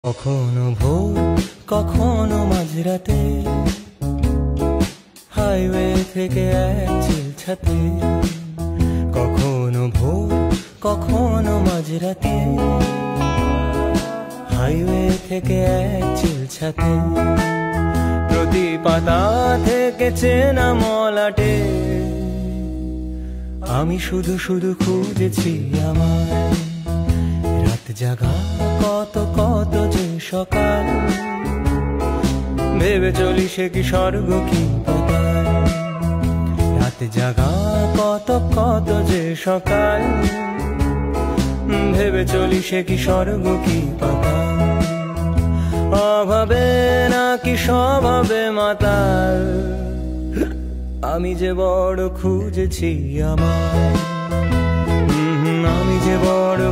কখনো ভোর কখনো মাঝরাতে, হাইওয়ে থেকে এক চিলছাতে। কখনো ভোর কখনো মাঝরাতে, হাইওয়ে থেকে এক চিলছাতে। প্রতি পাতা থেকে চেনা মলাটে, আমি শুধু শুধু খুঁজেছি আমায়। রাত জাগা কত কত যে সকাল, ভেবে চলি সে কি স্বর্গ কি পাতাল। রাত জাগা কত কত যে সকাল, ভেবে চলি সে কি স্বর্গ কি পাতাল। অভাবে নাকি স্বভাবে মাতাল, আমি যে বড় খুঁজেছি আমায়। আমি যে বড়